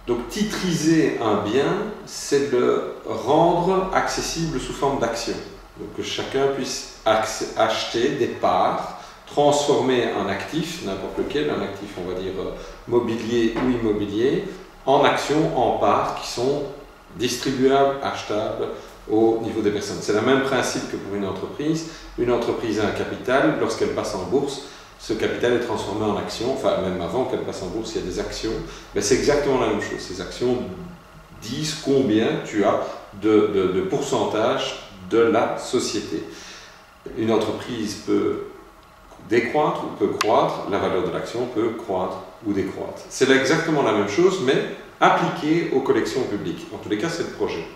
Donc titriser un bien, c'est le rendre accessible sous forme d'action. Donc que chacun puisse acheter des parts, transformer un actif, n'importe lequel, un actif on va dire mobilier ou immobilier, en actions, en parts qui sont distribuables, achetables au niveau des personnes. C'est le même principe que pour une entreprise. Une entreprise a un capital, lorsqu'elle passe en bourse, ce capital est transformé en actions, enfin même avant qu'elle passe en bourse, il y a des actions. Mais c'est exactement la même chose. Ces actions disent combien tu as de pourcentage de la société. Une entreprise peut décroître ou peut croître, la valeur de l'action peut croître ou décroître. C'est exactement la même chose, mais appliquée aux collections publiques. En tous les cas, c'est le projet.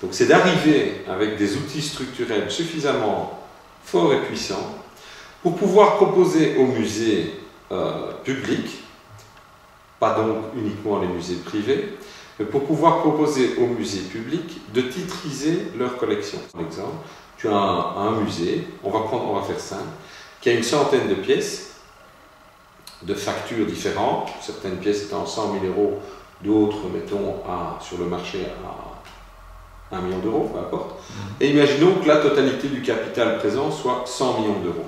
Donc c'est d'arriver avec des outils structurels suffisamment forts et puissants pour pouvoir proposer aux musées publics, pas donc uniquement les musées privés, mais pour pouvoir proposer aux musées publics de titriser leur collection. Par exemple, tu as un musée, on va faire simple, qui a une centaine de pièces, de factures différentes, certaines pièces étant 100 000 €, d'autres, mettons, sur le marché à 1 million d'euros, peu importe. Et imaginons que la totalité du capital présent soit 100 millions d'euros.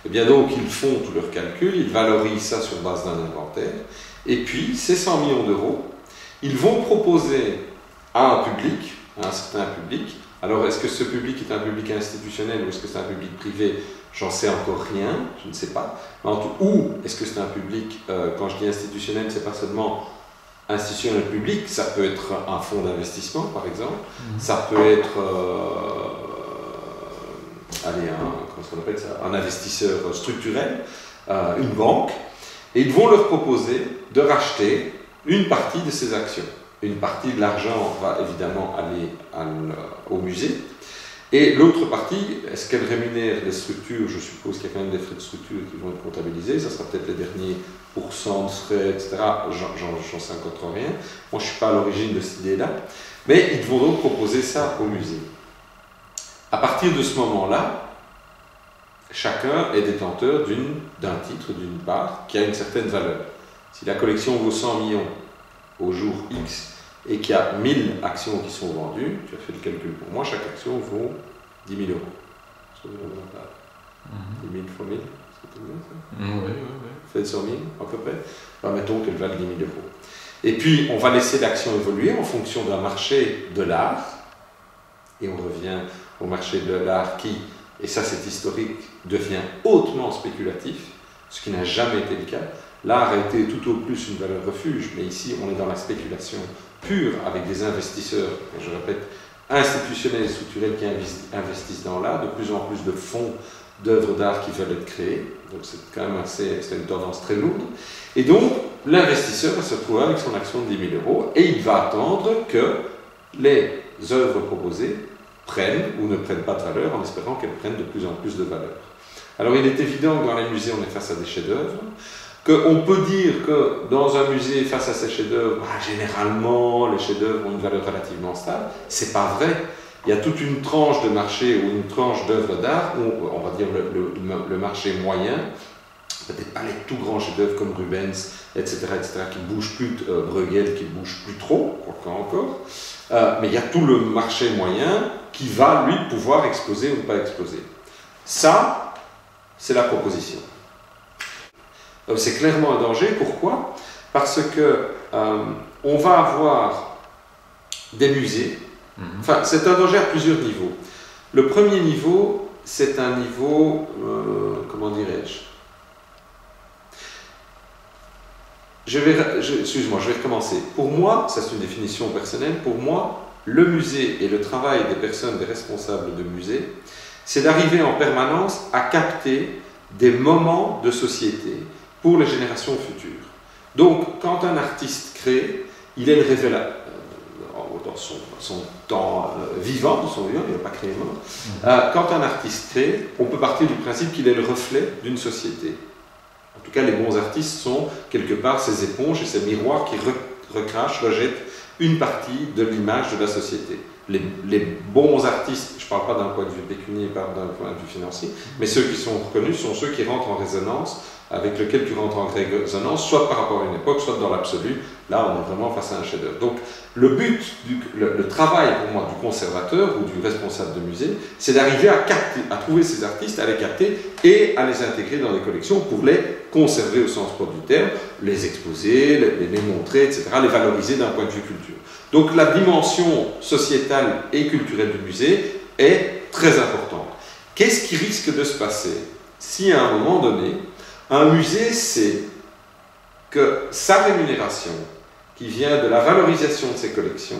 Et bien donc, ils font tous leurs calculs, ils valorisent ça sur base d'un inventaire, et puis, ces 100 millions d'euros, ils vont proposer à un public, à un certain public. Alors, est-ce que ce public est un public institutionnel ou est-ce que c'est un public privé? J'en sais encore rien, je ne sais pas. Ou est-ce que c'est un public, quand je dis institutionnel, c'est pas seulement institutionnel public, ça peut être un fonds d'investissement, par exemple, ça peut être comment on appelle ça, un investisseur structurel, une banque, et ils vont leur proposer de racheter une partie de ces actions. Une partie de l'argent va évidemment aller au musée, et l'autre partie, est-ce qu'elle rémunère les structures? Je suppose qu'il y a quand même des frais de structure qui vont être comptabilisés, ça sera peut-être les derniers pourcents de frais, etc. J'en sais encore trop rien. Moi, je ne suis pas à l'origine de cette idée-là, mais ils vont donc proposer ça au musée. À partir de ce moment-là, chacun est détenteur d'un titre, d'une part, qui a une certaine valeur. Si la collection vaut 100 millions au jour X, et qu'il y a 1000 actions qui sont vendues, tu as fait le calcul pour moi, chaque action vaut 10 000 €. 10 000 fois 1000, c'est bien ça? Oui. Fait 100 000 à peu près. Ben, mettons qu'elle valent 10 000 €. Et puis, on va laisser l'action évoluer en fonction d'un marché de l'art, et on revient au marché de l'art qui, et ça c'est historique, devient hautement spéculatif, ce qui n'a jamais été le cas. L'art a été tout au plus une valeur refuge, mais ici on est dans la spéculation pure avec des investisseurs, et je répète, institutionnels et structurels qui investissent dans l'art, de plus en plus de fonds d'œuvres d'art qui veulent être créés, donc c'est quand même c'est une tendance très lourde. Et donc l'investisseur va se retrouver avec son action de 10 000 € et il va attendre que les œuvres proposées prennent ou ne prennent pas de valeur en espérant qu'elles prennent de plus en plus de valeur. Alors il est évident que dans les musées on est face à des chefs-d'œuvre, qu'on peut dire que dans un musée, face à ces chefs-d'œuvre, généralement, les chefs-d'œuvre ont une valeur relativement stable. C'est pas vrai. Il y a toute une tranche de marché ou une tranche d'œuvres d'art, où on va dire le marché moyen, peut-être pas les tout grands chefs-d'œuvre comme Rubens, etc., qui bougent plus, Bruegel qui bouge plus trop, encore. Mais il y a tout le marché moyen qui va, lui, pouvoir exploser ou pas exploser. Ça, c'est la proposition. C'est clairement un danger. Pourquoi? Parce que on va avoir des musées. Enfin, c'est un danger à plusieurs niveaux. Le premier niveau, c'est un niveau, comment dirais-je? Excuse-moi, je vais recommencer. Pour moi, ça c'est une définition personnelle, pour moi, le musée et le travail des personnes, des responsables de musée, c'est d'arriver en permanence à capter des moments de société pour les générations futures. Donc, quand un artiste crée, il est le révélateur, dans son temps vivant, il n'a pas créé mort. Quand un artiste crée, on peut partir du principe qu'il est le reflet d'une société. En tout cas, les bons artistes sont quelque part ces éponges et ces miroirs qui recrachent, rejettent une partie de l'image de la société. Les bons artistes, je ne parle pas d'un point de vue pécunier, pas d'un point de vue financier, mais ceux qui sont reconnus sont ceux qui rentrent en résonance avec lequel tu rentres en résonance, soit par rapport à une époque, soit dans l'absolu. Là, on est vraiment face à un chef-d'œuvre. Donc, le but, le travail pour moi du conservateur ou du responsable de musée, c'est d'arriver à capter, à trouver ces artistes, à les capter et à les intégrer dans les collections pour les conserver au sens propre du terme, les exposer, les montrer, etc., les valoriser d'un point de vue culture. Donc, la dimension sociétale et culturelle du musée est très importante. Qu'est-ce qui risque de se passer si à un moment donné, un musée sait que sa rémunération, qui vient de la valorisation de ses collections,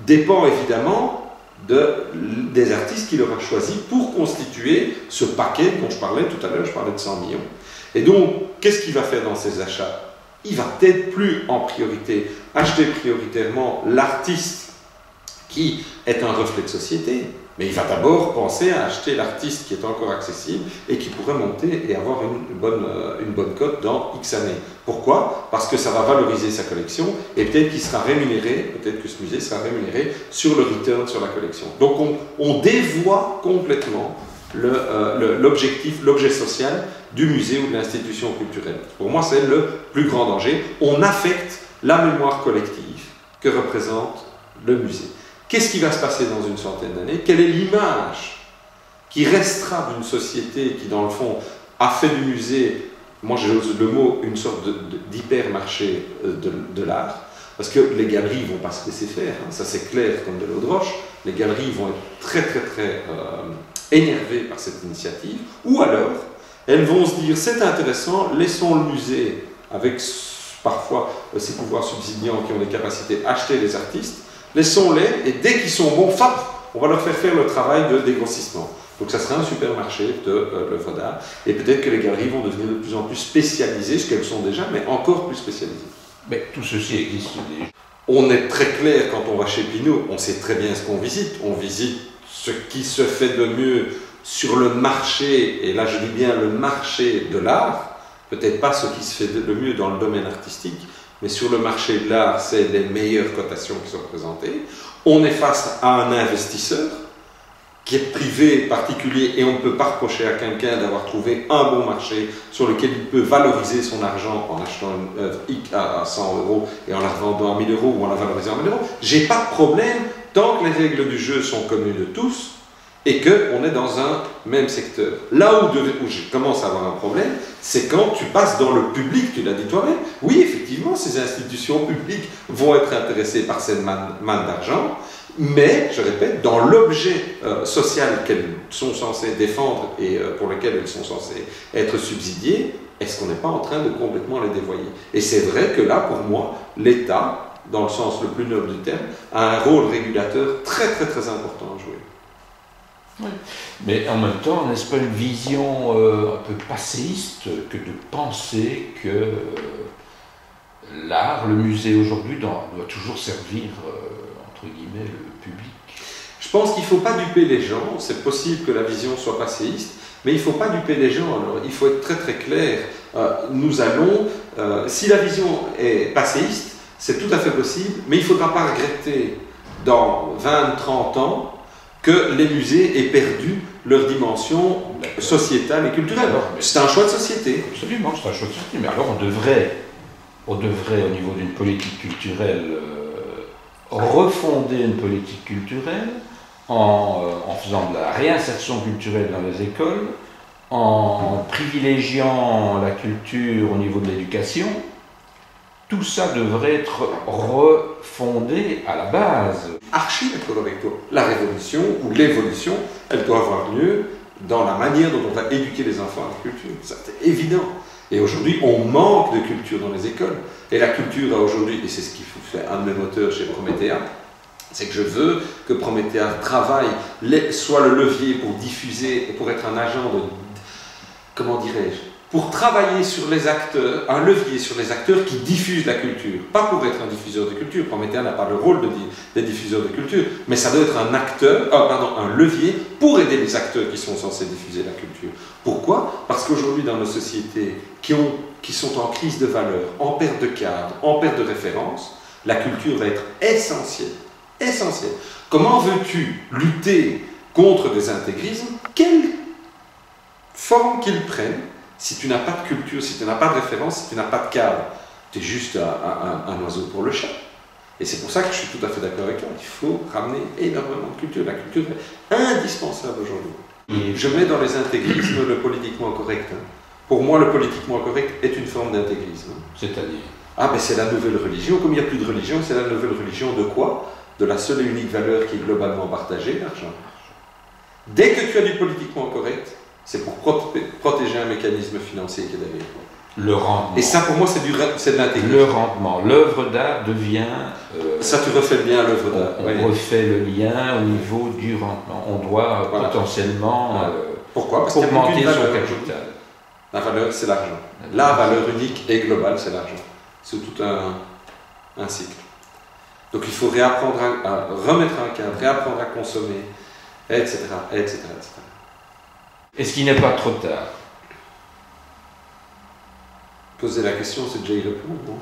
dépend évidemment des artistes qu'il aura choisis pour constituer ce paquet dont je parlais tout à l'heure, je parlais de 100 millions. Et donc, qu'est-ce qu'il va faire dans ses achats? Il va peut-être plus en priorité acheter prioritairement l'artiste qui est un reflet de société, mais il va d'abord penser à acheter l'artiste qui est encore accessible et qui pourrait monter et avoir une bonne cote dans X années. Pourquoi? Parce que ça va valoriser sa collection et peut-être qu'il sera rémunéré, peut-être que ce musée sera rémunéré sur le return sur la collection. Donc on dévoie complètement l'objectif, l'objet social du musée ou de l'institution culturelle. Pour moi, c'est le plus grand danger. On affecte la mémoire collective que représente le musée. Qu'est-ce qui va se passer dans une centaine d'années? Quelle est l'image qui restera d'une société qui, dans le fond, a fait du musée, moi j'ose le mot, une sorte d'hypermarché de l'art? Parce que les galeries ne vont pas se laisser faire, hein, ça c'est clair comme de l'eau de roche. Les galeries vont être très énervées par cette initiative. Ou alors, elles vont se dire, c'est intéressant, laissons le musée, avec parfois ces pouvoirs subsidiants qui ont des capacités, acheter les artistes, laissons-les, et dès qu'ils sont bons, on va leur faire le travail de dégrossissement. Donc ça sera un supermarché de l'œuvre d'art, et peut-être que les galeries vont devenir de plus en plus spécialisées, ce qu'elles sont déjà, mais encore plus spécialisées. Mais tout ceci existe déjà. On est très clair quand on va chez Pinault, on sait très bien ce qu'on visite. On visite ce qui se fait de mieux sur le marché, et là je dis bien le marché de l'art, peut-être pas ce qui se fait de mieux dans le domaine artistique, mais sur le marché de l'art, c'est les meilleures cotations qui sont présentées. On est face à un investisseur qui est privé, particulier, et on ne peut pas reprocher à quelqu'un d'avoir trouvé un bon marché sur lequel il peut valoriser son argent en achetant une œuvre à 100 € et en la revendant à 1000 € ou en la valorisant à 1000 €. J'ai pas de problème tant que les règles du jeu sont connues de tous et qu'on est dans un même secteur. Là où je commence à avoir un problème, c'est quand tu passes dans le public, tu l'as dit toi-même. Oui, effectivement, ces institutions publiques vont être intéressées par cette manne d'argent, mais, je répète, dans l'objet social qu'elles sont censées défendre et pour lequel elles sont censées être subsidiées, est-ce qu'on n'est pas en train de complètement les dévoyer? Et c'est vrai que là, pour moi, l'État, dans le sens le plus noble du terme, a un rôle régulateur très important à jouer. Oui. Mais en même temps, n'est-ce pas une vision un peu passéiste que de penser que l'art, le musée aujourd'hui, doit toujours servir, entre guillemets, le public? Je pense qu'il ne faut pas duper les gens. C'est possible que la vision soit passéiste, mais il ne faut pas duper les gens. Alors, il faut être très clair. Nous allons, si la vision est passéiste, c'est tout à fait possible, mais il ne faudra pas regretter dans 20-30 ans que les musées aient perdu leur dimension sociétale et culturelle. C'est un choix de société. Absolument, c'est un choix de société. Mais alors on devrait au niveau d'une politique culturelle, refonder une politique culturelle en faisant de la réinsertion culturelle dans les écoles, en privilégiant la culture au niveau de l'éducation. Tout ça devrait être refondé à la base. Archi d'accord avec toi. La révolution ou l'évolution, elle doit avoir lieu dans la manière dont on va éduquer les enfants à la culture. C'est évident. Et aujourd'hui, on manque de culture dans les écoles. Et la culture a aujourd'hui, et c'est ce qui fait un de mes moteurs chez Prométhéa, c'est que je veux que Prométhéa travaille, soit le levier pour diffuser, pour être un agent de, comment dirais-je, pour travailler sur les acteurs, un levier sur les acteurs qui diffusent la culture. Pas pour être un diffuseur de culture, Prométhéa n'a pas le rôle des diffuseurs de culture, mais ça doit être un acteur, un levier pour aider les acteurs qui sont censés diffuser la culture. Pourquoi? Parce qu'aujourd'hui, dans nos sociétés qui sont en crise de valeur, en perte de cadre, en perte de référence, la culture va être essentielle. Essentielle. Comment veux-tu lutter contre des intégrismes, quelle forme qu'ils prennent? Si tu n'as pas de culture, si tu n'as pas de référence, si tu n'as pas de cadre, tu es juste un oiseau pour le chat. Et c'est pour ça que je suis tout à fait d'accord avec toi. Il faut ramener énormément de culture. La culture est indispensable aujourd'hui. Et je mets dans les intégrismes le politiquement correct. Pour moi, le politiquement correct est une forme d'intégrisme. C'est-à-dire? Ah, ben c'est la nouvelle religion. Comme il n'y a plus de religion, c'est la nouvelle religion de quoi? De la seule et unique valeur qui est globalement partagée, l'argent. Dès que tu as du politiquement correct, c'est pour protéger un mécanisme financier qui est derrière. Le rendement. Et ça, pour moi, c'est de l'intégrisme. Le rendement. L'œuvre d'art devient... ça, tu refais bien l'œuvre d'art. On refait le lien au niveau du rendement. On doit potentiellement pourquoi? Parce qu'il y a augmenter aucune son valeur. capital. La valeur, c'est l'argent. La valeur unique et globale, c'est l'argent. C'est tout un cycle. Donc il faut réapprendre à remettre un cadre, réapprendre à consommer, etc., etc., etc. Est-ce qu'il n'est pas trop tard? Poser la question, c'est déjà y répondre, non?